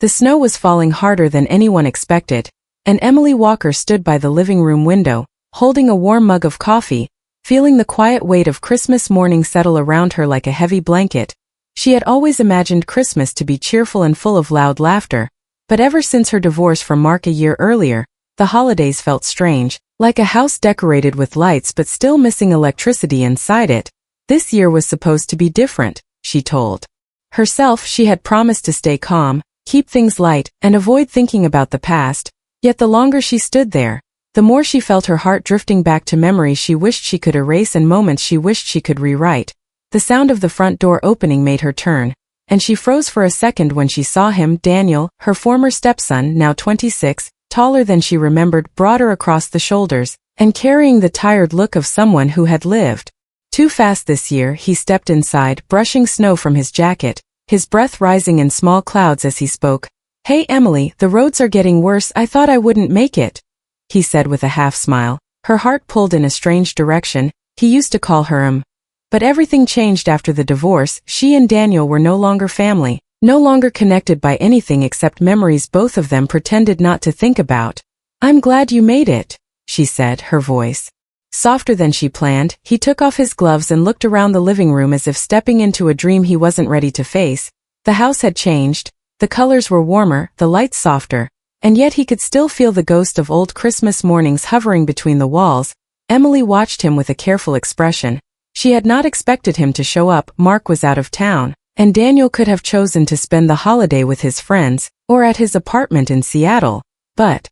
The snow was falling harder than anyone expected, and Emily Walker stood by the living room window, holding a warm mug of coffee, feeling the quiet weight of Christmas morning settle around her like a heavy blanket. She had always imagined Christmas to be cheerful and full of loud laughter, but ever since her divorce from Mark a year earlier, the holidays felt strange, like a house decorated with lights but still missing electricity inside it. This year was supposed to be different, she told herself. She had promised to stay calm, keep things light, and avoid thinking about the past, yet the longer she stood there, the more she felt her heart drifting back to memories she wished she could erase and moments she wished she could rewrite. The sound of the front door opening made her turn, and she froze for a second when she saw him. Daniel, her former stepson, now 26, taller than she remembered, broader across the shoulders, and carrying the tired look of someone who had lived too fast this year. He stepped inside, brushing snow from his jacket, his breath rising in small clouds as he spoke. "Hey Emily, the roads are getting worse. I thought I wouldn't make it," he said with a half smile. Her heart pulled in a strange direction. He used to call her But everything changed after the divorce. She and Daniel were no longer family, no longer connected by anything except memories both of them pretended not to think about. "I'm glad you made it," she said, her voice softer than she planned. He took off his gloves and looked around the living room as if stepping into a dream he wasn't ready to face. The house had changed, the colors were warmer, the lights softer, and yet he could still feel the ghost of old Christmas mornings hovering between the walls. Emily watched him with a careful expression. She had not expected him to show up. Mark was out of town, and Daniel could have chosen to spend the holiday with his friends, or at his apartment in Seattle. But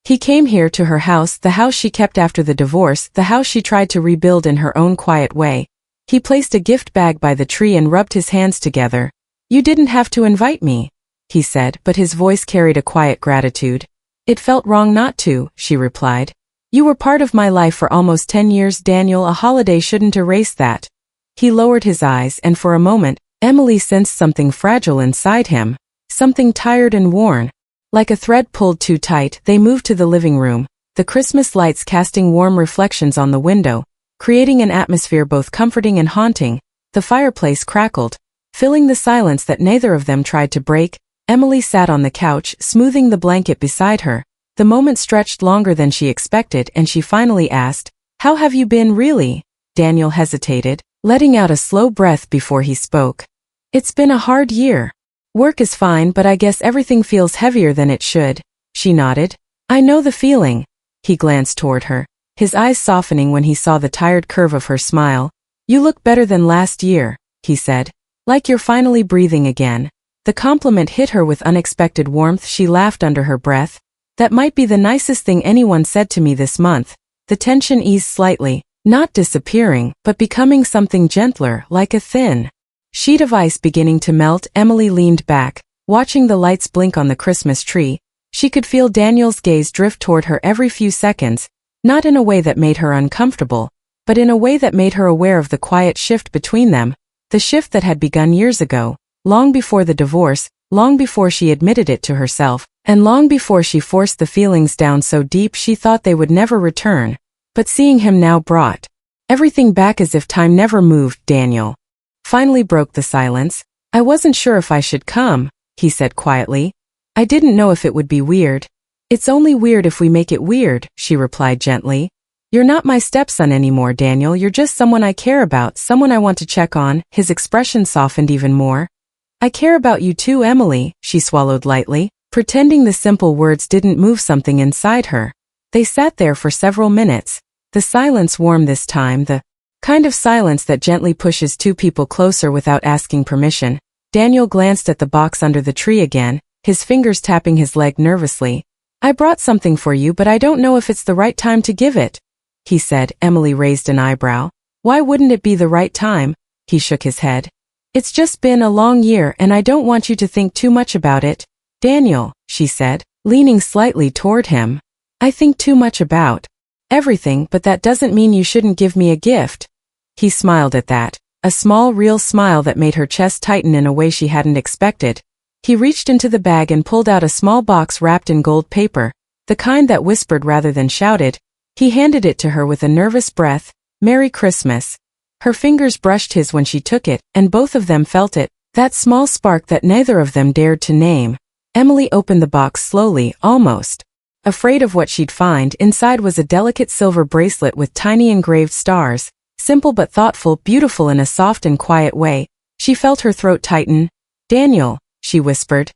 he came here to her house, the house she kept after the divorce, the house she tried to rebuild in her own quiet way. He placed a gift bag by the tree and rubbed his hands together. "You didn't have to invite me," he said, but his voice carried a quiet gratitude. "It felt wrong not to," she replied. "You were part of my life for almost 10 years, Daniel. A holiday shouldn't erase that." He lowered his eyes, and for a moment, Emily sensed something fragile inside him, something tired and worn. Like a thread pulled too tight, they moved to the living room, the Christmas lights casting warm reflections on the window, creating an atmosphere both comforting and haunting. The fireplace crackled, filling the silence that neither of them tried to break. Emily sat on the couch, smoothing the blanket beside her. The moment stretched longer than she expected, and she finally asked, "How have you been, really?" Daniel hesitated, letting out a slow breath before he spoke. "It's been a hard year. Work is fine, but I guess everything feels heavier than it should." She nodded. "I know the feeling." He glanced toward her, his eyes softening when he saw the tired curve of her smile. "You look better than last year," he said. "Like you're finally breathing again." The compliment hit her with unexpected warmth. She laughed under her breath. "That might be the nicest thing anyone said to me this month." The tension eased slightly, not disappearing, but becoming something gentler, like a thin sheet of ice beginning to melt. Emily leaned back, watching the lights blink on the Christmas tree. She could feel Daniel's gaze drift toward her every few seconds, not in a way that made her uncomfortable, but in a way that made her aware of the quiet shift between them, the shift that had begun years ago, long before the divorce, long before she admitted it to herself, and long before she forced the feelings down so deep she thought they would never return. But seeing him now brought everything back as if time never moved. Daniel finally broke the silence. "I wasn't sure if I should come," he said quietly. "I didn't know if it would be weird." "It's only weird if we make it weird," she replied gently. "You're not my stepson anymore, Daniel. You're just someone I care about, someone I want to check on." His expression softened even more. "I care about you too, Emily," she swallowed lightly, pretending the simple words didn't move something inside her. They sat there for several minutes, the silence warm this time, the kind of silence that gently pushes two people closer without asking permission. Daniel glanced at the box under the tree again, his fingers tapping his leg nervously. "I brought something for you, but I don't know if it's the right time to give it," he said. Emily raised an eyebrow. "Why wouldn't it be the right time?" He shook his head. "It's just been a long year, and I don't want you to think too much about it." "Daniel," she said, leaning slightly toward him. "I think too much about everything, but that doesn't mean you shouldn't give me a gift." He smiled at that, a small, real smile that made her chest tighten in a way she hadn't expected. He reached into the bag and pulled out a small box wrapped in gold paper, the kind that whispered rather than shouted. He handed it to her with a nervous breath. "Merry Christmas." Her fingers brushed his when she took it, and both of them felt it, that small spark that neither of them dared to name. Emily opened the box slowly, almost afraid of what she'd find. Inside was a delicate silver bracelet with tiny engraved stars, simple but thoughtful, beautiful in a soft and quiet way. She felt her throat tighten. "Daniel," she whispered.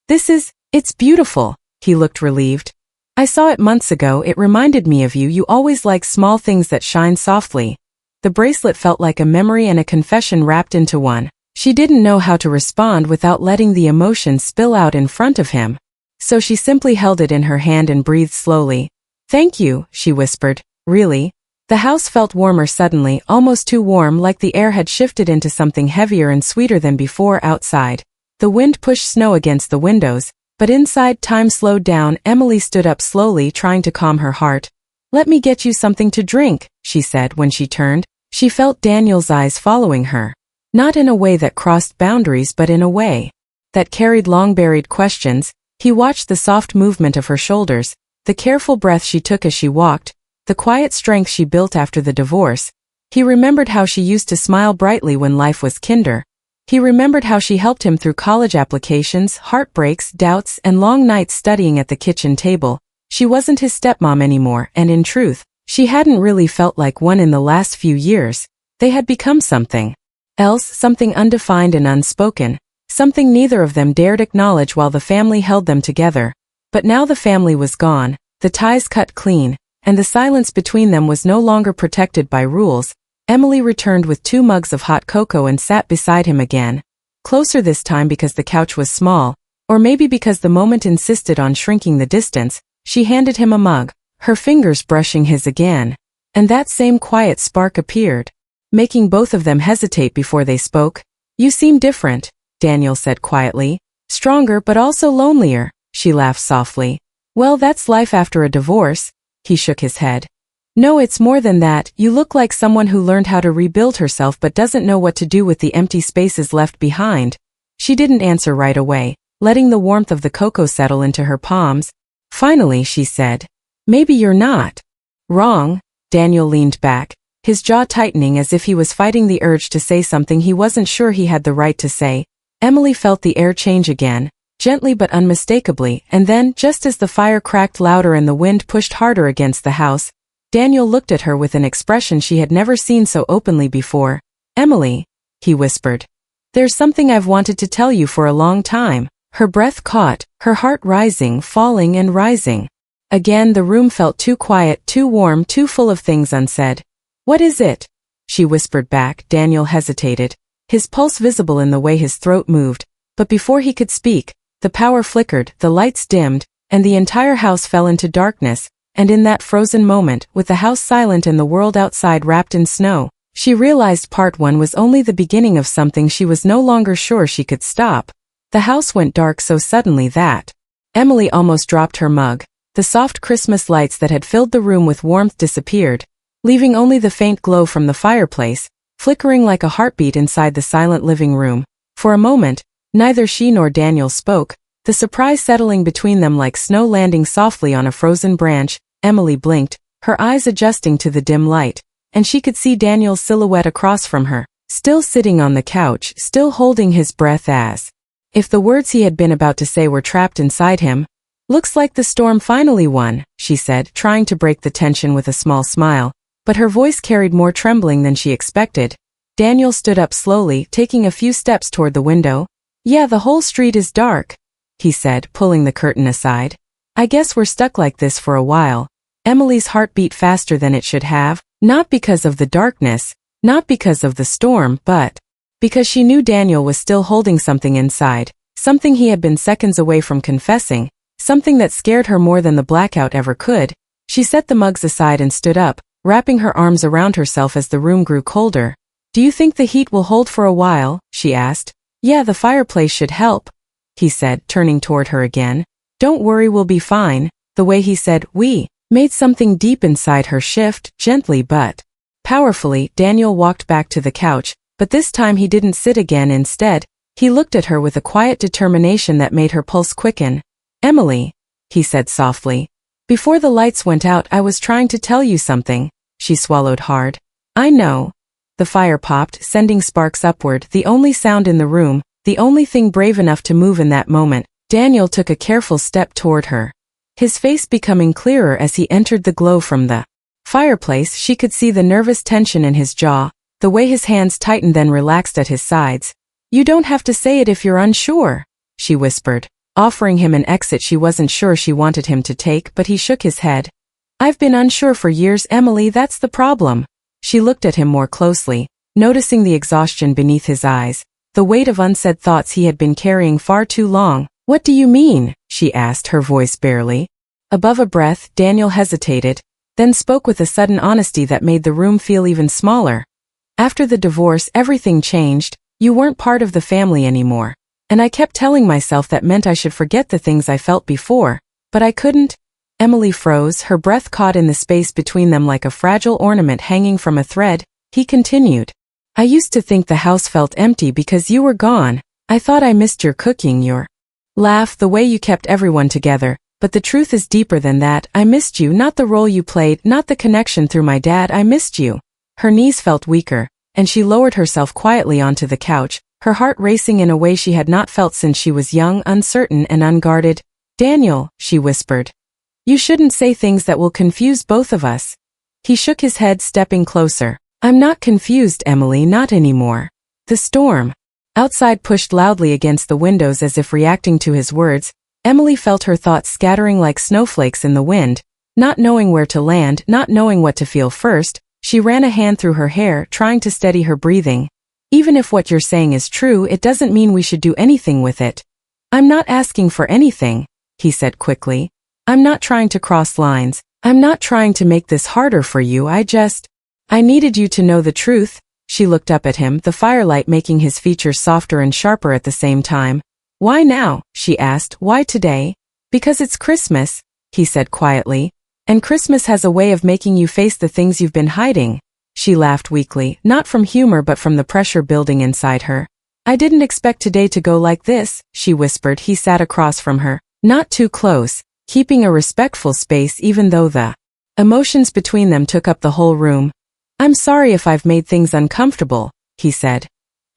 It's beautiful." He looked relieved. "I saw it months ago. It reminded me of you. You always like small things that shine softly." The bracelet felt like a memory and a confession wrapped into one. She didn't know how to respond without letting the emotion spill out in front of him. So she simply held it in her hand and breathed slowly. "Thank you," she whispered. "Really?" The house felt warmer suddenly, almost too warm, like the air had shifted into something heavier and sweeter than before. Outside, the wind pushed snow against the windows, but inside time slowed down. Emily stood up slowly, trying to calm her heart. "Let me get you something to drink," she said when she turned. She felt Daniel's eyes following her. Not in a way that crossed boundaries, but in a way that carried long-buried questions. He watched the soft movement of her shoulders, the careful breath she took as she walked, the quiet strength she built after the divorce. He remembered how she used to smile brightly when life was kinder. He remembered how she helped him through college applications, heartbreaks, doubts, and long nights studying at the kitchen table. She wasn't his stepmom anymore, and in truth, she hadn't really felt like one in the last few years. They had become something else, something undefined and unspoken, something neither of them dared acknowledge while the family held them together. But now the family was gone, the ties cut clean, and the silence between them was no longer protected by rules. Emily returned with 2 mugs of hot cocoa and sat beside him again. Closer this time because the couch was small, or maybe because the moment insisted on shrinking the distance. She handed him a mug, her fingers brushing his again. And that same quiet spark appeared, making both of them hesitate before they spoke. "You seem different," Daniel said quietly. "Stronger but also lonelier." She laughed softly. "Well, that's life after a divorce." He shook his head. "No, it's more than that. You look like someone who learned how to rebuild herself but doesn't know what to do with the empty spaces left behind." She didn't answer right away, letting the warmth of the cocoa settle into her palms. Finally, she said, "Maybe you're not wrong." Daniel leaned back, his jaw tightening as if he was fighting the urge to say something he wasn't sure he had the right to say. Emily felt the air change again, gently but unmistakably, and then, just as the fire cracked louder and the wind pushed harder against the house, Daniel looked at her with an expression she had never seen so openly before. "Emily," he whispered, "there's something I've wanted to tell you for a long time." Her breath caught, her heart rising, falling and rising. Again the room felt too quiet, too warm, too full of things unsaid. "What is it?" she whispered back. Daniel hesitated, his pulse visible in the way his throat moved, but before he could speak, the power flickered, the lights dimmed, and the entire house fell into darkness. And in that frozen moment, with the house silent and the world outside wrapped in snow, she realized part 1 was only the beginning of something she was no longer sure she could stop. The house went dark so suddenly that Emily almost dropped her mug. The soft Christmas lights that had filled the room with warmth disappeared, leaving only the faint glow from the fireplace, flickering like a heartbeat inside the silent living room. For a moment, neither she nor Daniel spoke, the surprise settling between them like snow landing softly on a frozen branch. Emily blinked, her eyes adjusting to the dim light, and she could see Daniel's silhouette across from her, still sitting on the couch, still holding his breath as if the words he had been about to say were trapped inside him. "Looks like the storm finally won," she said, trying to break the tension with a small smile, but her voice carried more trembling than she expected. Daniel stood up slowly, taking a few steps toward the window. "Yeah, the whole street is dark," he said, pulling the curtain aside. "I guess we're stuck like this for a while." Emily's heart beat faster than it should have, not because of the darkness, not because of the storm, but because she knew Daniel was still holding something inside, something he had been seconds away from confessing, something that scared her more than the blackout ever could. She set the mugs aside and stood up, wrapping her arms around herself as the room grew colder. "Do you think the heat will hold for a while?" she asked. "Yeah, the fireplace should help," he said, turning toward her again. "Don't worry, we'll be fine." The way he said "we" made something deep inside her shift, gently but powerfully. Daniel walked back to the couch, but this time he didn't sit again. Instead, he looked at her with a quiet determination that made her pulse quicken. "Emily," he said softly, "before the lights went out I was trying to tell you something." She swallowed hard. "I know." The fire popped, sending sparks upward, the only sound in the room, the only thing brave enough to move in that moment. Daniel took a careful step toward her, his face becoming clearer as he entered the glow from the fireplace. She could see the nervous tension in his jaw, the way his hands tightened then relaxed at his sides. "You don't have to say it if you're unsure," she whispered, offering him an exit she wasn't sure she wanted him to take, but he shook his head. "I've been unsure for years, Emily, that's the problem." She looked at him more closely, noticing the exhaustion beneath his eyes, the weight of unsaid thoughts he had been carrying far too long. "What do you mean?" she asked, her voice barely above a breath. Daniel hesitated, then spoke with a sudden honesty that made the room feel even smaller. "After the divorce, everything changed. You weren't part of the family anymore. And I kept telling myself that meant I should forget the things I felt before, but I couldn't." Emily froze, her breath caught in the space between them like a fragile ornament hanging from a thread. He continued, "I used to think the house felt empty because you were gone. I thought I missed your cooking, your laugh, the way you kept everyone together. But the truth is deeper than that. I missed you, not the role you played, not the connection through my dad. I missed you." Her knees felt weaker, and she lowered herself quietly onto the couch, her heart racing in a way she had not felt since she was young, uncertain and unguarded. "Daniel," she whispered, "you shouldn't say things that will confuse both of us." He shook his head, stepping closer. "I'm not confused, Emily, not anymore." The storm outside pushed loudly against the windows as if reacting to his words. Emily felt her thoughts scattering like snowflakes in the wind, not knowing where to land, not knowing what to feel first. She ran a hand through her hair, trying to steady her breathing. "Even if what you're saying is true, it doesn't mean we should do anything with it." "I'm not asking for anything," he said quickly. "I'm not trying to cross lines. I'm not trying to make this harder for you. I needed you to know the truth." She looked up at him, the firelight making his features softer and sharper at the same time. "Why now?" she asked. "Why today?" "Because it's Christmas," he said quietly. "And Christmas has a way of making you face the things you've been hiding." She laughed weakly, not from humor but from the pressure building inside her. "I didn't expect today to go like this," she whispered. He sat across from her, not too close, keeping a respectful space even though the emotions between them took up the whole room. "I'm sorry if I've made things uncomfortable," he said.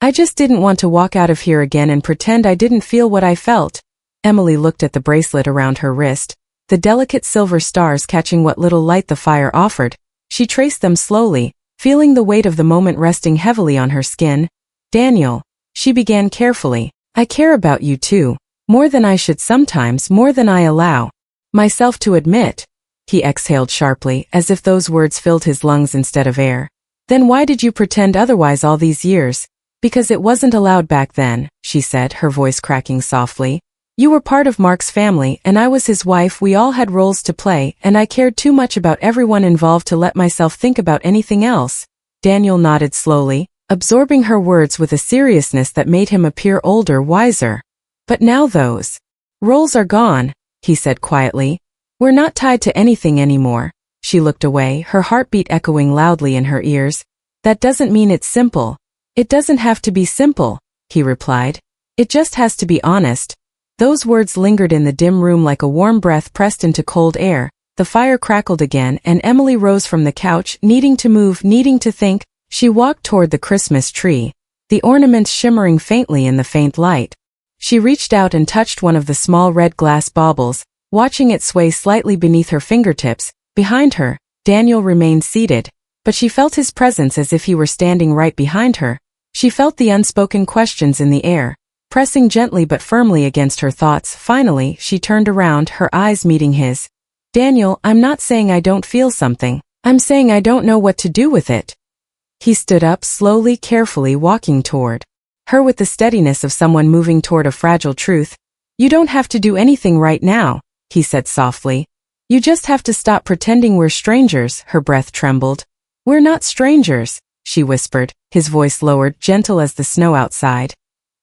"I just didn't want to walk out of here again and pretend I didn't feel what I felt." Emily looked at the bracelet around her wrist, the delicate silver stars catching what little light the fire offered. She traced them slowly, feeling the weight of the moment resting heavily on her skin. "Daniel," she began carefully, "I care about you too, more than I should sometimes, more than I allow myself to admit." He exhaled sharply, as if those words filled his lungs instead of air. "Then why did you pretend otherwise all these years?" "Because it wasn't allowed back then," she said, her voice cracking softly. "You were part of Mark's family, and I was his wife. We all had roles to play, and I cared too much about everyone involved to let myself think about anything else." Daniel nodded slowly, absorbing her words with a seriousness that made him appear older, wiser. "But now those roles are gone," he said quietly. "We're not tied to anything anymore." She looked away, her heartbeat echoing loudly in her ears. "That doesn't mean it's simple." "It doesn't have to be simple," he replied. "It just has to be honest." Those words lingered in the dim room like a warm breath pressed into cold air. The fire crackled again, and Emily rose from the couch, needing to move, needing to think. She walked toward the Christmas tree, the ornaments shimmering faintly in the faint light. She reached out and touched one of the small red glass baubles, watching it sway slightly beneath her fingertips. Behind her, Daniel remained seated, but she felt his presence as if he were standing right behind her. She felt the unspoken questions in the air, pressing gently but firmly against her thoughts. Finally, she turned around, her eyes meeting his. "Daniel, I'm not saying I don't feel something. I'm saying I don't know what to do with it." He stood up, slowly, carefully, walking toward her with the steadiness of someone moving toward a fragile truth. "You don't have to do anything right now," he said softly. "You just have to stop pretending we're strangers." Her breath trembled. "We're not strangers," she whispered, his voice lowered, gentle as the snow outside.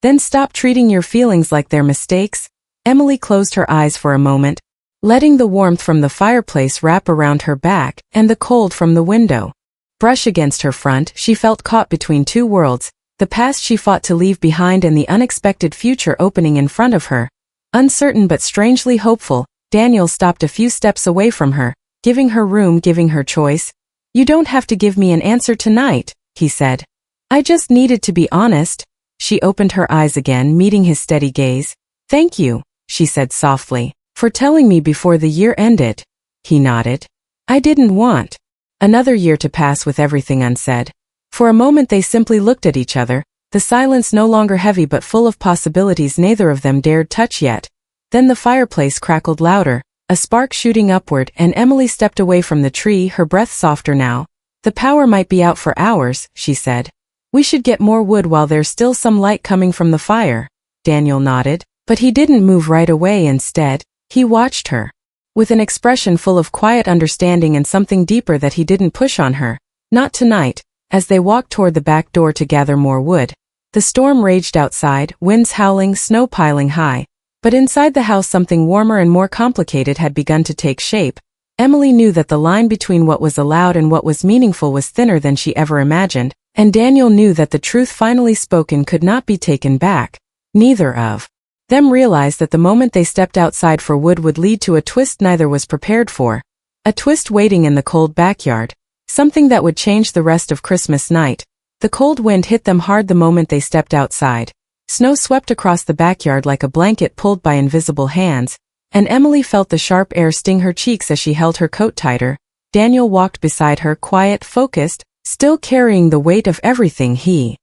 "Then stop treating your feelings like they're mistakes." Emily closed her eyes for a moment, letting the warmth from the fireplace wrap around her back and the cold from the window brush against her front. She felt caught between two worlds, the past she fought to leave behind and the unexpected future opening in front of her. Uncertain but strangely hopeful, Daniel stopped a few steps away from her, giving her room, giving her choice. "You don't have to give me an answer tonight," he said. "I just needed to be honest." She opened her eyes again, meeting his steady gaze. "Thank you." she said softly. "For telling me before the year ended." He nodded. "I didn't want another year to pass with everything unsaid." For a moment they simply looked at each other, the silence no longer heavy but full of possibilities neither of them dared touch yet. Then the fireplace crackled louder, a spark shooting upward, and Emily stepped away from the tree, her breath softer now. "The power might be out for hours," she said. "We should get more wood while there's still some light coming from the fire." Daniel nodded, but he didn't move right away. Instead, he watched her with an expression full of quiet understanding and something deeper that he didn't push on her. Not tonight. As they walked toward the back door to gather more wood, the storm raged outside, winds howling, snow piling high. But inside the house something warmer and more complicated had begun to take shape. Emily knew that the line between what was allowed and what was meaningful was thinner than she ever imagined, and Daniel knew that the truth finally spoken could not be taken back. Neither of them realized that the moment they stepped outside for wood would lead to a twist neither was prepared for. A twist waiting in the cold backyard. Something that would change the rest of Christmas night. The cold wind hit them hard the moment they stepped outside. Snow swept across the backyard like a blanket pulled by invisible hands, and Emily felt the sharp air sting her cheeks as she held her coat tighter. Daniel walked beside her, quiet, focused, still carrying the weight of everything he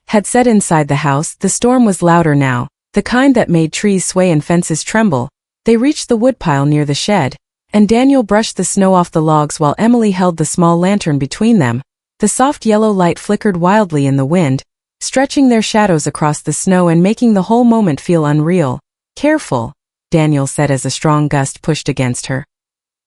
had said inside the house. The storm was louder now, the kind that made trees sway and fences tremble. They reached the woodpile near the shed, and Daniel brushed the snow off the logs while Emily held the small lantern between them. The soft yellow light flickered wildly in the wind, stretching their shadows across the snow and making the whole moment feel unreal. "Careful," Daniel said as a strong gust pushed against her,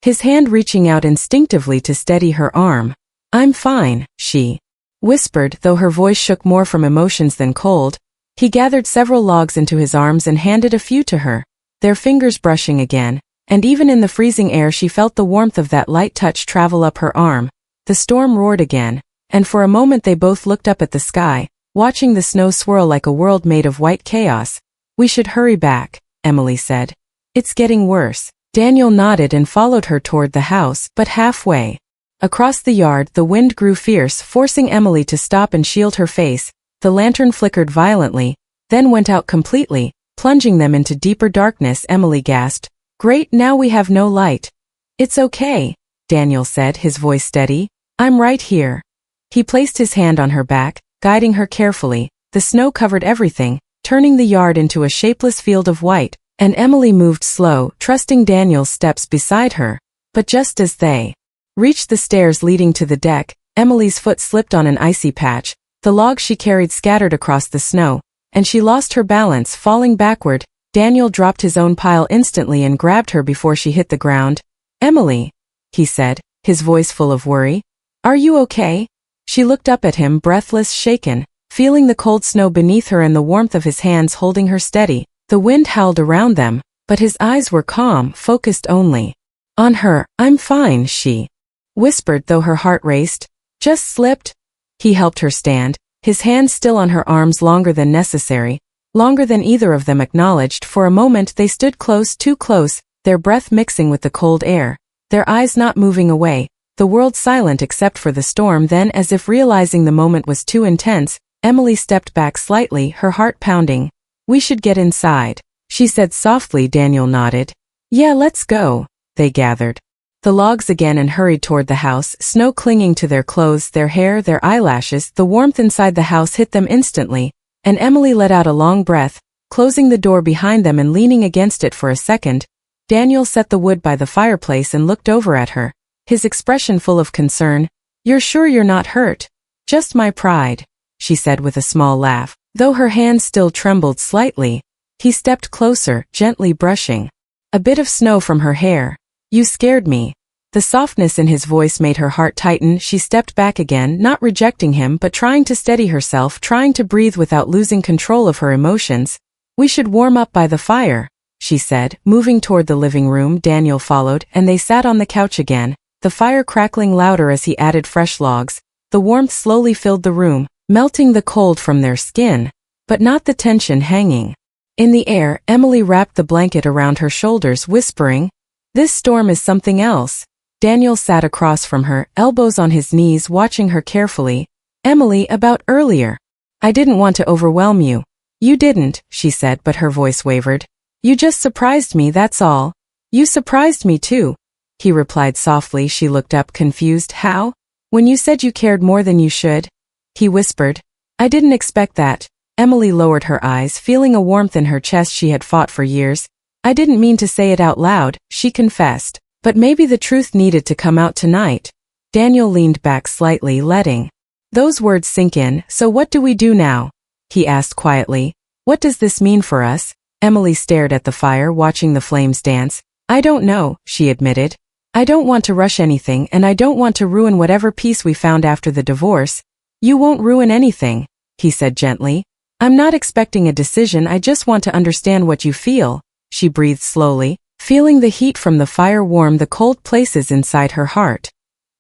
his hand reaching out instinctively to steady her arm. "I'm fine," she whispered, though her voice shook more from emotions than cold. He gathered several logs into his arms and handed a few to her, their fingers brushing again, and even in the freezing air she felt the warmth of that light touch travel up her arm. The storm roared again, and for a moment they both looked up at the sky, watching the snow swirl like a world made of white chaos. "We should hurry back," Emily said. "It's getting worse." Daniel nodded and followed her toward the house, but halfway across the yard the wind grew fierce, forcing Emily to stop and shield her face. The lantern flickered violently, then went out completely, plunging them into deeper darkness. Emily gasped, "Great, now we have no light." "It's okay," Daniel said, his voice steady. "I'm right here." He placed his hand on her back, guiding her carefully. The snow covered everything, turning the yard into a shapeless field of white, and Emily moved slow, trusting Daniel's steps beside her. But just as they reached the stairs leading to the deck, Emily's foot slipped on an icy patch. The log she carried scattered across the snow, and she lost her balance, falling backward. Daniel dropped his own pile instantly and grabbed her before she hit the ground. "Emily," he said, his voice full of worry. "Are you okay?" She looked up at him, breathless, shaken, feeling the cold snow beneath her and the warmth of his hands holding her steady. The wind howled around them, but his eyes were calm, focused only on her. "I'm fine," she whispered, though her heart raced. "Just slipped." He helped her stand, his hands still on her arms longer than necessary, longer than either of them acknowledged. For a moment they stood close, too close, their breath mixing with the cold air, their eyes not moving away, the world silent except for the storm. Then, as if realizing the moment was too intense, Emily stepped back slightly, her heart pounding. "We should get inside," she said softly. Daniel nodded. "Yeah, let's go." They gathered the logs again and hurried toward the house, snow clinging to their clothes, their hair, their eyelashes. The warmth inside the house hit them instantly, and Emily let out a long breath, closing the door behind them and leaning against it for a second. Daniel set the wood by the fireplace and looked over at her, his expression full of concern. "You're sure you're not hurt?" "Just my pride," she said with a small laugh, though her hands still trembled slightly. He stepped closer, gently brushing a bit of snow from her hair. "You scared me." The softness in his voice made her heart tighten. She stepped back again, not rejecting him but trying to steady herself, trying to breathe without losing control of her emotions. "We should warm up by the fire," she said, moving toward the living room. Daniel followed, and they sat on the couch again, the fire crackling louder as he added fresh logs. The warmth slowly filled the room, melting the cold from their skin, but not the tension hanging in the air. Emily wrapped the blanket around her shoulders, whispering, "This storm is something else." Daniel sat across from her, elbows on his knees, watching her carefully. "Emily, about earlier. I didn't want to overwhelm you." "You didn't," she said, but her voice wavered. You just surprised me, that's all. You surprised me too, he replied softly. She looked up confused. How? When you said you cared more than you should? He whispered. I didn't expect that. Emily lowered her eyes, feeling a warmth in her chest she had fought for years. I didn't mean to say it out loud, she confessed. But maybe the truth needed to come out tonight. Daniel leaned back slightly, letting those words sink in. So what do we do now? He asked quietly. What does this mean for us? Emily stared at the fire, watching the flames dance. I don't know, she admitted. I don't want to rush anything, and I don't want to ruin whatever peace we found after the divorce. You won't ruin anything, he said gently. I'm not expecting a decision, I just want to understand what you feel. She breathed slowly, feeling the heat from the fire warm the cold places inside her heart.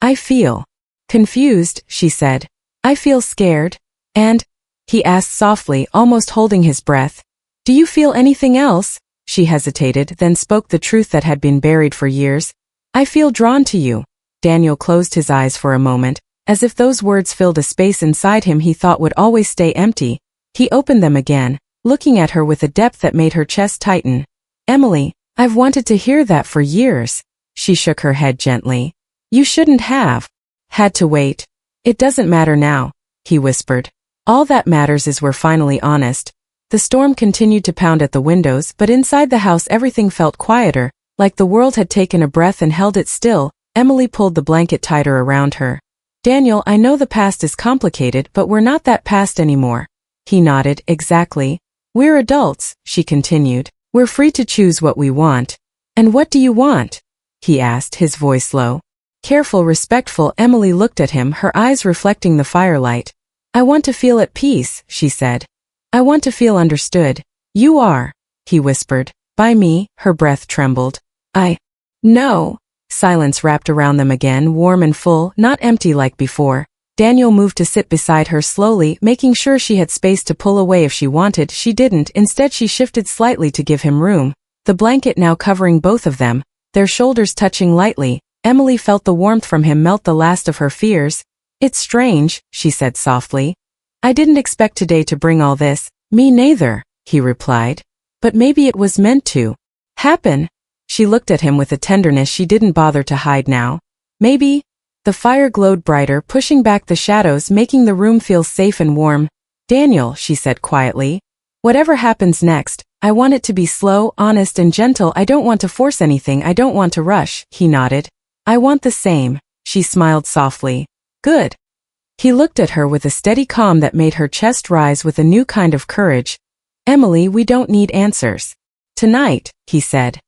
I feel confused, she said. I feel scared. And? He asked softly, almost holding his breath. Do you feel anything else? She hesitated, then spoke the truth that had been buried for years. I feel drawn to you. Daniel closed his eyes for a moment, as if those words filled a space inside him he thought would always stay empty. He opened them again, looking at her with a depth that made her chest tighten. Emily, I've wanted to hear that for years. She shook her head gently. You shouldn't have had to wait. It doesn't matter now, he whispered. All that matters is we're finally honest. The storm continued to pound at the windows, but inside the house everything felt quieter, like the world had taken a breath and held it still. Emily pulled the blanket tighter around her. Daniel, I know the past is complicated, but we're not that past anymore. He nodded. Exactly. We're adults, she continued. We're free to choose what we want. And what do you want? He asked, his voice low. Careful, respectful. Emily looked at him, her eyes reflecting the firelight. I want to feel at peace, she said. I want to feel understood. You are, he whispered. By me. Her breath trembled. No. Silence wrapped around them again, warm and full, not empty like before. Daniel moved to sit beside her slowly, making sure she had space to pull away if she wanted. She didn't. Instead, she shifted slightly to give him room. The blanket now covering both of them, their shoulders touching lightly. Emily felt the warmth from him melt the last of her fears. It's strange, she said softly. I didn't expect today to bring all this. Me neither, he replied. But maybe it was meant to happen. She looked at him with a tenderness she didn't bother to hide now. Maybe. The fire glowed brighter, pushing back the shadows, making the room feel safe and warm. Daniel, she said quietly. Whatever happens next, I want it to be slow, honest and gentle. I don't want to force anything. I don't want to rush. He nodded. I want the same. She smiled softly. Good. He looked at her with a steady calm that made her chest rise with a new kind of courage. Emily, we don't need answers tonight, he said.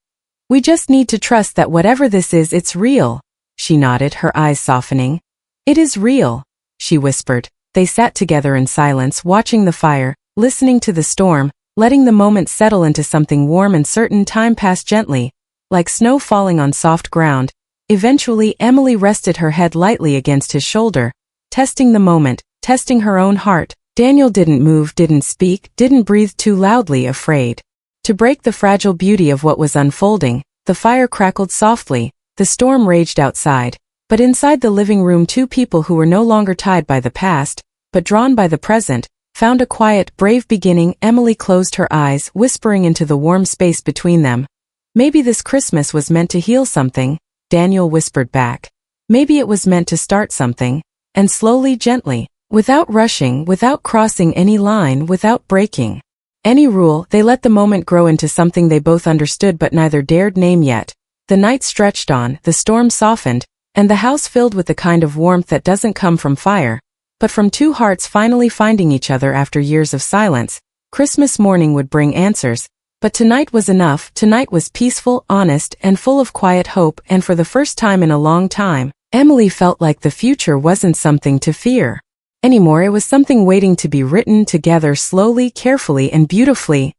We just need to trust that whatever this is, it's real. She nodded, her eyes softening. It is real, she whispered. They sat together in silence, watching the fire, listening to the storm, letting the moment settle into something warm and certain. Time passed gently, like snow falling on soft ground. Eventually, Emily rested her head lightly against his shoulder, testing the moment, testing her own heart. Daniel didn't move, didn't speak, didn't breathe too loudly, afraid to break the fragile beauty of what was unfolding. The fire crackled softly, the storm raged outside, but inside the living room two people who were no longer tied by the past, but drawn by the present, found a quiet, brave beginning. Emily closed her eyes, whispering into the warm space between them. Maybe this Christmas was meant to heal something, Daniel whispered back. Maybe it was meant to start something. And slowly, gently, without rushing, without crossing any line, without breaking any rule, they let the moment grow into something they both understood but neither dared name yet. The night stretched on, the storm softened, and the house filled with the kind of warmth that doesn't come from fire, but from two hearts finally finding each other after years of silence. Christmas morning would bring answers, but tonight was enough. Tonight was peaceful, honest, and full of quiet hope, and for the first time in a long time, Emily felt like the future wasn't something to fear anymore. It was something waiting to be written together slowly, carefully, and beautifully.